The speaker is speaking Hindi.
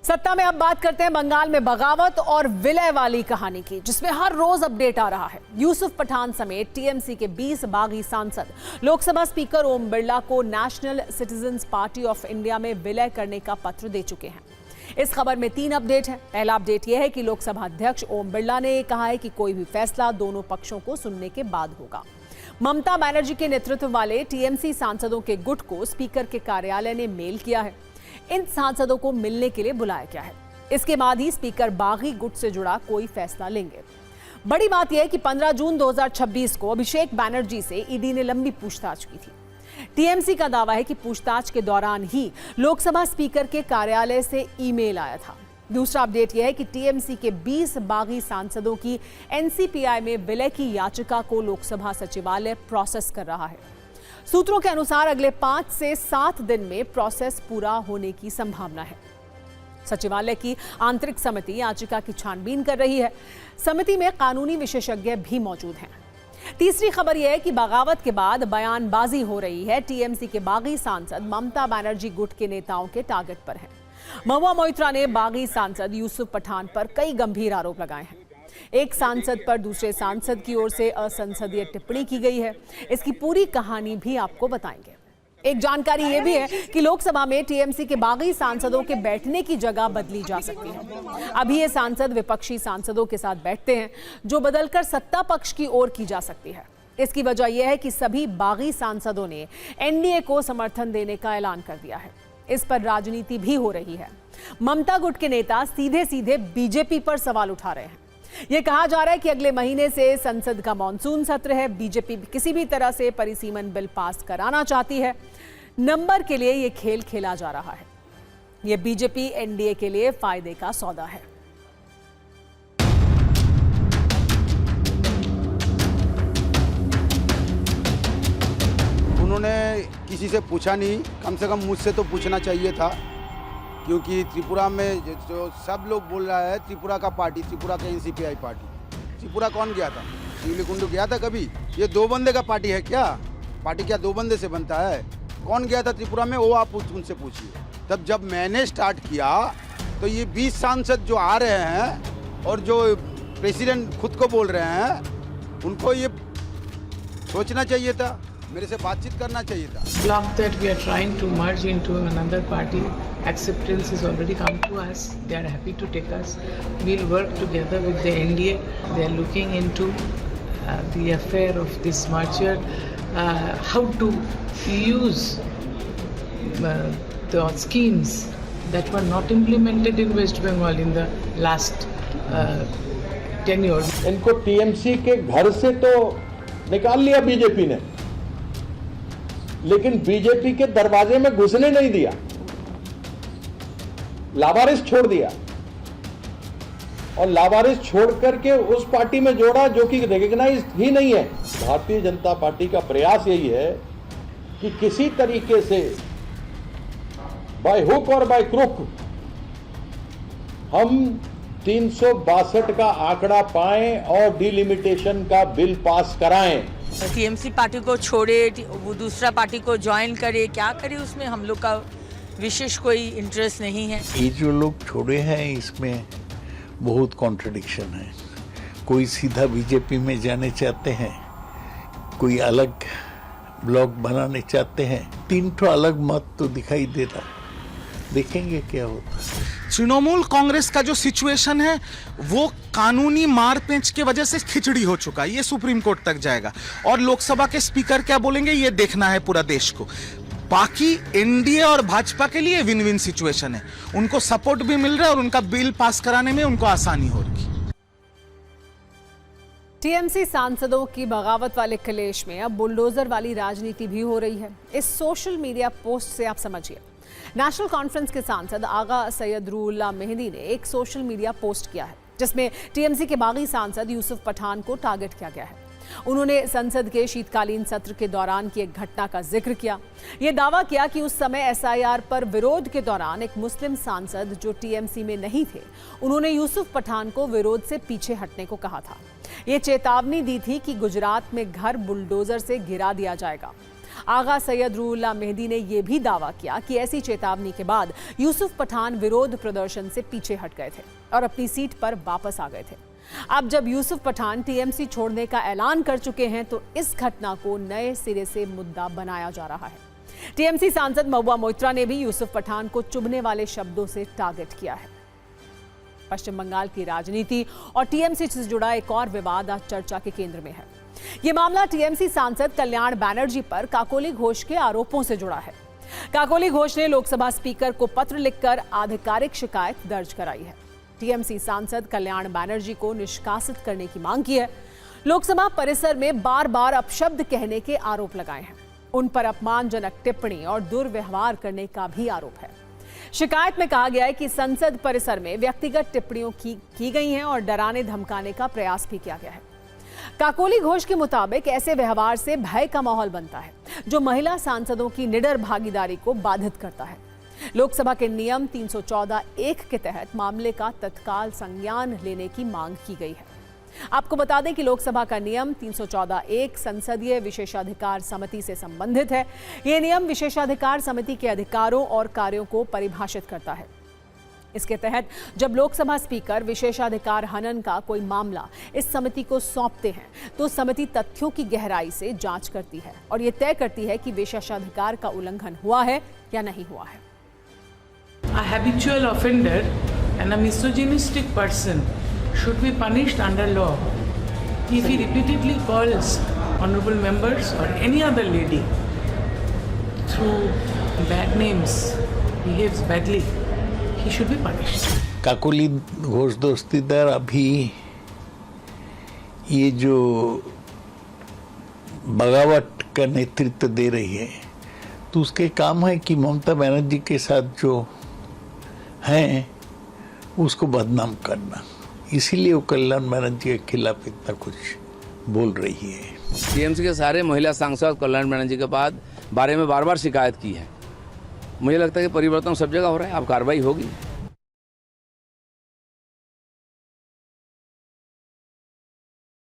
सत्ता में अब बात करते हैं बंगाल में बगावत और विलय वाली कहानी की, जिसमें हर रोज अपडेट आ रहा है। यूसुफ पठान समेत टीएमसी के 20 बागी सांसद लोकसभा स्पीकर ओम बिरला को national citizens party of India में विलय करने का पत्र दे चुके हैं। इस खबर में 3 अपडेट हैं। पहला अपडेट यह है कि लोकसभा अध्यक्ष ओम बिरला ने कहा है कि कोई भी फैसला दोनों पक्षों को सुनने के बाद होगा। ममता बनर्जी के नेतृत्व वाले टीएमसी सांसदों के गुट को स्पीकर के कार्यालय ने मेल किया है। इन सांसदों को मिलने के लिए बुलाया गया है। इसके बाद ही स्पीकर बागी गुट से जुड़ा कोई फैसला लेंगे। बड़ी बात यह है कि 15 जून 2026 को अभिषेक बैनर्जी से ईडी ने लंबी पूछताछ की थी। टीएमसी का दावा है कि पूछताछ के दौरान ही लोकसभा स्पीकर के कार्यालय से ईमेल आया था। दूसरा अपडेट यह है कि टीएमसी के 20 बागी सांसदों की एनसीपीआई में विलय की याचिका को लोकसभा सचिवालय प्रोसेस कर रहा है। सूत्रों के अनुसार अगले 5 से 7 दिन में प्रोसेस पूरा होने की संभावना है। सचिवालय की आंतरिक समिति याचिका की छानबीन कर रही है। समिति में कानूनी विशेषज्ञ भी मौजूद हैं। तीसरी खबर यह है कि बगावत के बाद बयानबाजी हो रही है। टीएमसी के बागी सांसद ममता बनर्जी गुट के नेताओं के टारगेट पर हैं। महुआ मोइत्रा ने बागी सांसद यूसुफ पठान पर कई गंभीर आरोप लगाए हैं। एक सांसद पर दूसरे सांसद की ओर से असंसदीय टिप्पणी की गई है। इसकी पूरी कहानी भी आपको बताएंगे। एक जानकारी यह भी है कि लोकसभा में टीएमसी के बागी सांसदों के बैठने की जगह बदली जा सकती है। अभी ये सांसद विपक्षी सांसदों के साथ बैठते हैं, जो बदलकर सत्ता पक्ष की ओर की जा सकती है। इसकी वजह यह है कि सभी बागी सांसदों ने एनडीए को समर्थन देने का ऐलान कर दिया है। इस पर राजनीति भी हो रही है। ममता गुट के नेता सीधे सीधे बीजेपी पर सवाल उठा रहे हैं। यह कहा जा रहा है कि अगले महीने से संसद का मॉनसून सत्र है। बीजेपी किसी भी तरह से परिसीमन बिल पास कराना चाहती है। नंबर के लिए यह खेल खेला जा रहा है। यह बीजेपी एनडीए के लिए फायदे का सौदा है। उन्होंने किसी से पूछा नहीं, कम से कम मुझसे तो पूछना चाहिए था, क्योंकि त्रिपुरा में जो सब लोग बोल रहा है त्रिपुरा का पार्टी, त्रिपुरा का एनसीपीआई पार्टी। त्रिपुरा कौन गया था? शिवलिकुंडू गया था कभी? ये 2 बंदे का पार्टी है क्या? पार्टी क्या 2 बंदे से बनता है? कौन गया था त्रिपुरा में, वो आप उनसे पूछिए। तब जब मैंने स्टार्ट किया तो ये 20 सांसद जो आ रहे हैं और जो प्रेसिडेंट खुद को बोल रहे हैं, उनको ये सोचना चाहिए था, मेरे से बातचीत करना चाहिए था। Block that we are trying to merge into another party. Acceptance has already come to us. They are happy to take us. We'll work together with the NDA. They are looking into the affair of this merger, how to use the schemes that were not implemented in West Bengal in the last tenure. इनको टीएमसी के घर से तो निकाल लिया बीजेपी ने, लेकिन बीजेपी के दरवाजे में घुसने नहीं दिया, लावारिस छोड़ दिया और लावारिस छोड़ करके उस पार्टी में जोड़ा जो कि रिकॉग्नाइज ही नहीं है। भारतीय जनता पार्टी का प्रयास यही है कि किसी तरीके से बाय हुक और बाय क्रुक हम 362 का आंकड़ा पाएं और डिलिमिटेशन का बिल पास कराएं। टीएमसी पार्टी को छोड़े, वो दूसरा पार्टी को ज्वाइन करे, क्या करे, उसमें हम लोग का विशेष कोई इंटरेस्ट नहीं है। ये जो लोग छोड़े हैं इसमें बहुत कॉन्ट्रडिक्शन है। कोई सीधा बीजेपी में जाने चाहते हैं, कोई अलग ब्लॉक बनाने चाहते हैं। 3 ठो अलग मत तो दिखाई दे रहा, देखेंगे क्या होता है। तृणमूल कांग्रेस का जो सिचुएशन है वो कानूनी मारपेंच के वजह से खिचड़ी हो चुका है। ये सुप्रीम कोर्ट तक जाएगा और लोकसभा के स्पीकर क्या बोलेंगे ये देखना है पूरा देश को। बाकी एनडीए और भाजपा के लिए विन विन सिचुएशन है। उनको सपोर्ट भी मिल रहा है और उनका बिल पास कराने में उनको आसानी हो रही है। टीएमसी सांसदों की बगावत वाले कलेश में अब बुलडोजर वाली राजनीति भी हो रही है। इस सोशल मीडिया पोस्ट से आप समझिए। नेशनल कॉन्फ्रेंस के सांसद आगा सैयद रूहुल्लाह मेहदी ने एक सोशल मीडिया पोस्ट किया है, जिसमें टीएमसी के बागी सांसद यूसुफ पठान को टारगेट किया गया है। उन्होंने संसद के शीतकालीन सत्र के दौरान की एक घटना का जिक्र किया। ये दावा किया कि उस समय एसआईआर पर विरोध के दौरान एक मुस्लिम सांसद जो टीएमसी में नहीं थे, उन्होंने यूसुफ पठान को विरोध से पीछे हटने को कहा था। ये चेतावनी दी थी कि गुजरात में घर बुलडोजर से गिरा दिया जाएगा। आगा सैयद रूहुल्लाह मेहदी ने यह भी दावा किया कि ऐसी चेतावनी के बाद यूसुफ पठान विरोध प्रदर्शन से पीछे हट गए थे और अपनी सीट पर वापस आ गए थे। अब जब यूसुफ पठान टीएमसी छोड़ने का ऐलान कर चुके हैं तो इस घटना को नए सिरे से मुद्दा बनाया जा रहा है। टीएमसी सांसद महुआ मोइत्रा ने भी यूसुफ पठान को चुभने वाले शब्दों से टारगेट किया है। पश्चिम बंगाल की राजनीति और टीएमसी से जुड़ा एक और विवाद आज चर्चा के केंद्र में है। यह मामला टीएमसी सांसद कल्याण बनर्जी पर काकोली घोष के आरोपों से जुड़ा है। काकोली घोष ने लोकसभा स्पीकर को पत्र लिखकर आधिकारिक शिकायत दर्ज कराई है। टीएमसी सांसद कल्याण बनर्जी को निष्कासित करने की मांग की है। लोकसभा परिसर में बार बार अपशब्द कहने के आरोप लगाए हैं। उन पर अपमानजनक टिप्पणी और दुर्व्यवहार करने का भी आरोप है। शिकायत में कहा गया है कि संसद परिसर में व्यक्तिगत टिप्पणियों की गई हैं और डराने धमकाने का प्रयास भी किया गया है। काकोली घोष के मुताबिक ऐसे व्यवहार से भय का माहौल बनता है जो महिला सांसदों की निडर भागीदारी को बाधित करता है। लोकसभा के नियम 314(1) के तहत मामले का तत्काल संज्ञान लेने की मांग की गई है। आपको बता दें कि लोकसभा का नियम 314(1) संसदीय विशेषाधिकार समिति से संबंधित है। यह नियम विशेषाधिकार समिति के अधिकारों और कार्यों को परिभाषित करता है। इसके तहत जब लोकसभा स्पीकर विशेषाधिकार हनन का कोई मामला इस समिति को सौंपते हैं तो समिति तथ्यों की गहराई से जांच करती है और यह तय करती है कि विशेषाधिकार का उल्लंघन हुआ है या नहीं हुआ है। A habitual offender and a misogynistic person should be punished under law if he repeatedly calls honorable members or any other lady through bad names, behaves badly, he should be punished. Kakoli Ghosh दोस्तीदार अभी ये जो बगावत का नेतृत्व दे रही है तो उसके काम है कि ममता बनर्जी के साथ जो हैं उसको बदनाम करना, इसीलिए वो कल्याण बनर्जी के खिलाफ इतना कुछ बोल रही है। टीएमसी के सारे महिला सांसद कल्याण बनर्जी के बारे में बार बार शिकायत की है। मुझे लगता है कि परिवर्तन सब जगह हो रहा है, अब कार्रवाई होगी।